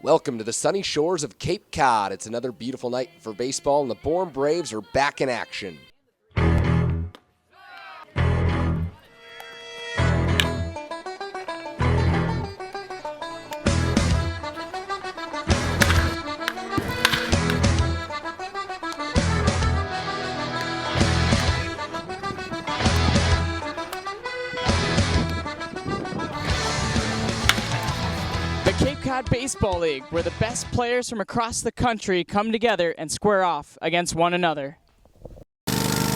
Welcome to the sunny shores of Cape Cod. It's another beautiful night for baseball, and the Bourne Braves are back in action. Cape Cod Baseball League, where the best players from across the country come together and square off against one another.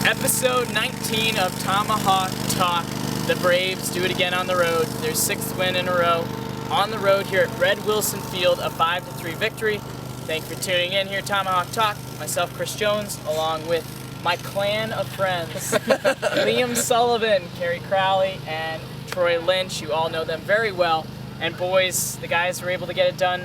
Episode 19 of Tomahawk Talk. The Braves do it again on the road. Their sixth win in a row on the road here at Red Wilson Field, a 5-3 victory. Thank you for tuning in here at Tomahawk Talk. Myself, Chris Jones, along with my clan of friends, Liam Sullivan, Kerry Crowley, and Troy Lynch. You all know them very well. And boys, the guys were able to get it done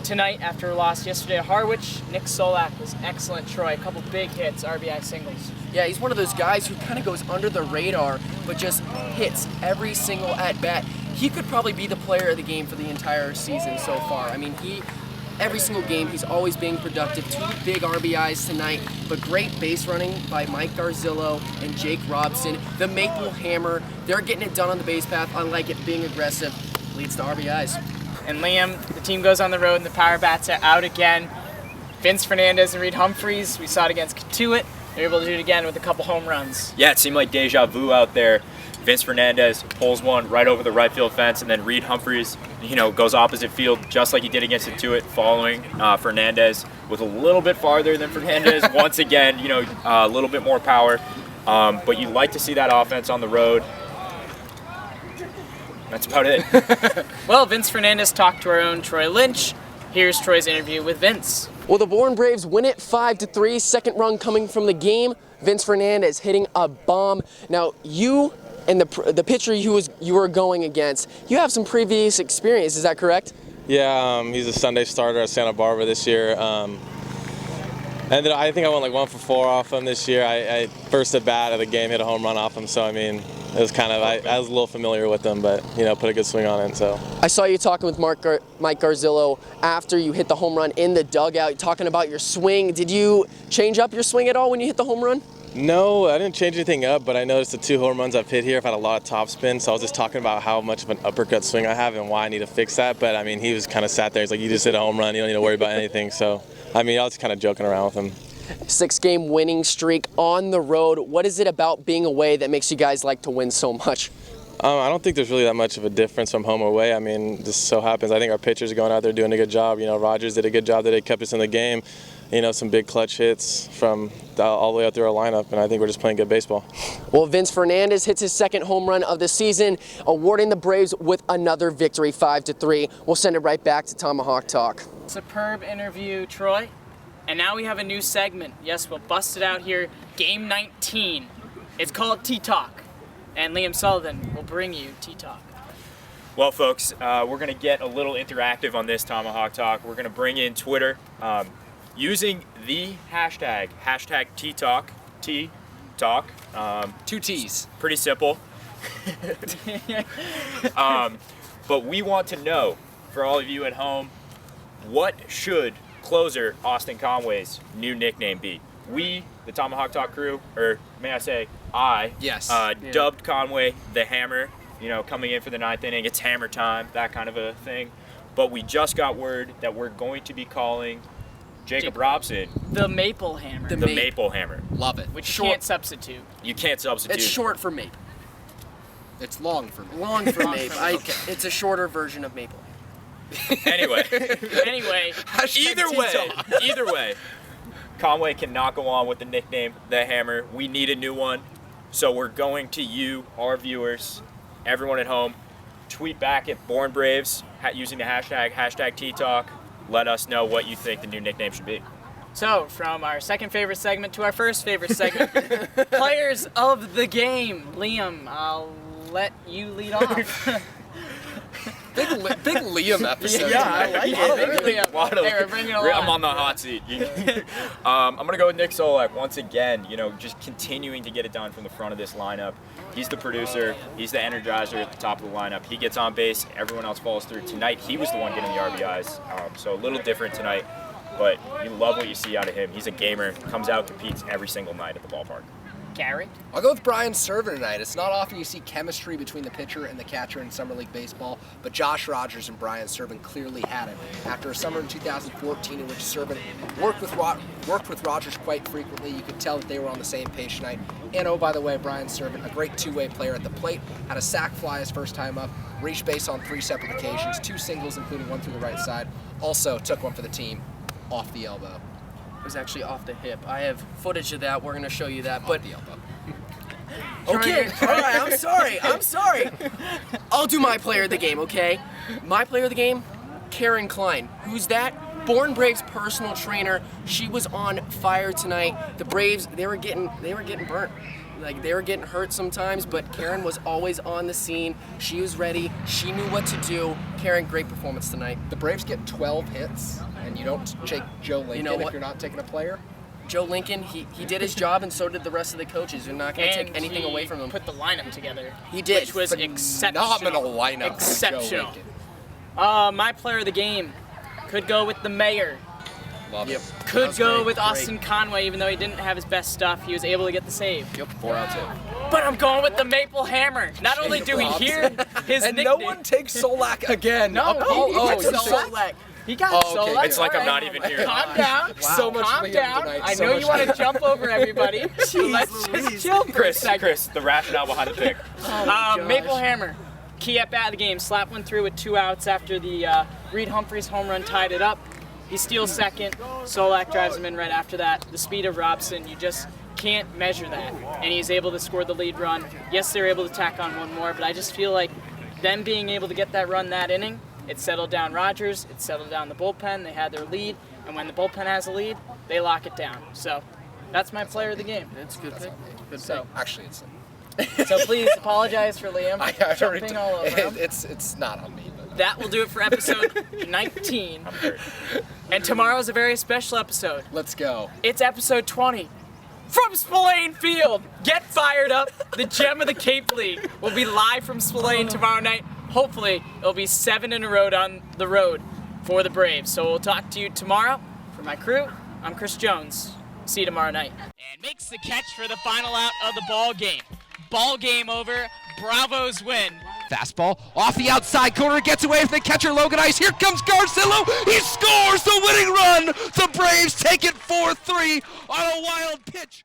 tonight after a loss yesterday at Harwich. Nick Solak was excellent, Troy. A couple big hits, RBI singles. Yeah, he's one of those guys who kind of goes under the radar, but just hits every single at-bat. He could probably be the player of the game for the entire season so far. I mean, every single game, he's always being productive. 2 big RBIs tonight, but great base running by Mike Garzillo and Jake Robson. The Maple Hammer, they're getting it done on the base path. I like it, being aggressive. Leads to RBIs. And Liam, the team goes on the road and the power bats are out again. Vince Fernandez and Reid Humphreys, we saw it against Katuitt. They're able to do it again with a couple home runs. Yeah, it seemed like deja vu out there. Vince Fernandez pulls one right over the right field fence, and then Reid Humphreys, goes opposite field just like he did against Katuitt, following Fernandez with a little bit farther than Fernandez. Once again, a little bit more power. But you like to see that offense on the road. That's about it. Well, Vince Fernandez talked to our own Troy Lynch. Here's Troy's interview with Vince. Well, the Bourne Braves win it 5-3. Second run coming from the game. Vince Fernandez hitting a bomb. Now, you and the pitcher you were going against, you have some previous experience. Is that correct? Yeah, he's a Sunday starter at Santa Barbara this year. And then I think I went like 1 for 4 off him this year. I first at bat of the game hit a home run off him, so I mean, it was kind of, I was a little familiar with him, but put a good swing on it. So I saw you talking with Mike Garzillo after you hit the home run in the dugout, talking about your swing. Did you change up your swing at all when you hit the home run? No, I didn't change anything up, but I noticed the 2 home runs I've hit here, I've had a lot of topspin, so I was just talking about how much of an uppercut swing I have and why I need to fix that. But I mean, he was kind of sat there. He's like, you just hit a home run, you don't need to worry about anything. So I mean, I was kind of joking around with him. 6-game winning streak on the road. What is it about being away that makes you guys like to win so much? I don't think there's really that much of a difference from home or away. I mean, this so happens. I think our pitchers are going out there doing a good job. Rogers did a good job that they kept us in the game. Some big clutch hits from all the way up through our lineup, and I think we're just playing good baseball. Well, Vince Fernandez hits his second home run of the season, awarding the Braves with another victory, 5-3. We'll send it right back to Tomahawk Talk. Superb interview, Troy. And now we have a new segment. Yes, we'll bust it out here. Game 19. It's called T-Talk. And Liam Sullivan will bring you T-Talk. Well, folks, we're going to get a little interactive on this Tomahawk Talk. We're going to bring in Twitter using the hashtag T-Talk. T-Talk. 2 T's. Pretty simple. But we want to know, for all of you at home, what should closer Austin Conway's new nickname be? We, the Tomahawk Talk crew, or may I say I, dubbed Conway the Hammer, coming in for the 9th inning. It's hammer time, that kind of a thing. But we just got word that we're going to be calling Jacob Robson the Maple Hammer. the Maple Hammer. Love it. Which you can't substitute. You can't substitute. It's short for Maple. It's long for me. Long for Maple. It's a shorter version of Maple. Anyway, Hashtag either way, Conway cannot go on with the nickname the Hammer. We need a new one, so we're going to you, our viewers, everyone at home, tweet back at Bourne Braves using the hashtag T-Talk. Let us know what you think the new nickname should be. So, from our second favorite segment to our first favorite segment, players of the game. Liam, I'll let you lead off. Big Liam episode. Yeah, I like it. I'm on the hot seat. I'm going to go with Nick Solak once again, just continuing to get it done from the front of this lineup. He's the producer. He's the energizer at the top of the lineup. He gets on base. Everyone else follows through. Tonight, he was the one getting the RBIs, so a little different tonight, but you love what you see out of him. He's a gamer, comes out, competes every single night at the ballpark. Gary? I'll go with Brian Servant tonight. It's not often you see chemistry between the pitcher and the catcher in Summer League Baseball, but Josh Rogers and Brian Servant clearly had it. After a summer in 2014 in which Servant worked with Rogers quite frequently, you could tell that they were on the same page tonight. And oh, by the way, Brian Servant, a great two-way player at the plate, had a sac fly his first time up, reached base on 3 separate occasions, 2 singles, including 1 through the right side. Also took one for the team off the elbow. It was actually off the hip. I have footage of that. We're going to show you that. But the elbow. Okay, all right, I'm sorry. I'll do my player of the game, okay? My player of the game, Karen Klein. Who's that? Bourne Braves personal trainer. She was on fire tonight. The Braves, they were getting burnt. Like, they were getting hurt sometimes, but Karen was always on the scene. She was ready. She knew what to do. Karen, great performance tonight. The Braves get 12 hits, and you don't take Joe Lincoln if you're not taking a player? Joe Lincoln, he did his job, and so did the rest of the coaches. You're not going to take anything away from him. Put the lineup together. He did. Which was exceptional. Phenomenal lineup. Exceptional. Joe Lincoln. My player of the game could go with the mayor. Love it. Could go with Austin Conway, even though he didn't have his best stuff. He was able to get the save. Yep, 4 outs in. But I'm going with the Maple Hammer. Not only do we hear his and nickname. no one takes Solak again. No, he took Solak. Solak. He got Solak. It's like I'm not even here. Calm down. Wow. So much Calm Liam down. tonight. I So know much you want to Liam. jump over everybody. So let's just chill for a second. Chris, the rationale behind the pick. Maple Hammer, key at bat of the game, slapped one through with 2 outs after the Reid Humphreys home run tied it up. He steals second. Solak drives him in right after that. The speed of Robson, you just can't measure that. And he's able to score the lead run. Yes, they were able to tack on one more, but I just feel like them being able to get that run that inning, it settled down Rogers, it settled down the bullpen, they had their lead, and when the bullpen has a lead, they lock it down. So that's my player of the game. That's a good pick. Good So, Actually, it's so please apologize for Liam jumping all over him. it's not on me. But. That will do it for episode 19. And tomorrow's a very special episode. Let's go. It's episode 20. From Spillane Field. Get fired up. The gem of the Cape League will be live from Spillane tomorrow night. Hopefully, it'll be 7 in a row on the road for the Braves. So we'll talk to you tomorrow. For my crew, I'm Chris Jones. See you tomorrow night. And makes the catch for the final out of the ball game. Ball game over. Bravos win. Fastball off the outside corner, gets away from the catcher Logan Ice. Here comes Garcillo. He scores the winning run. The Braves take it 4-3 on a wild pitch.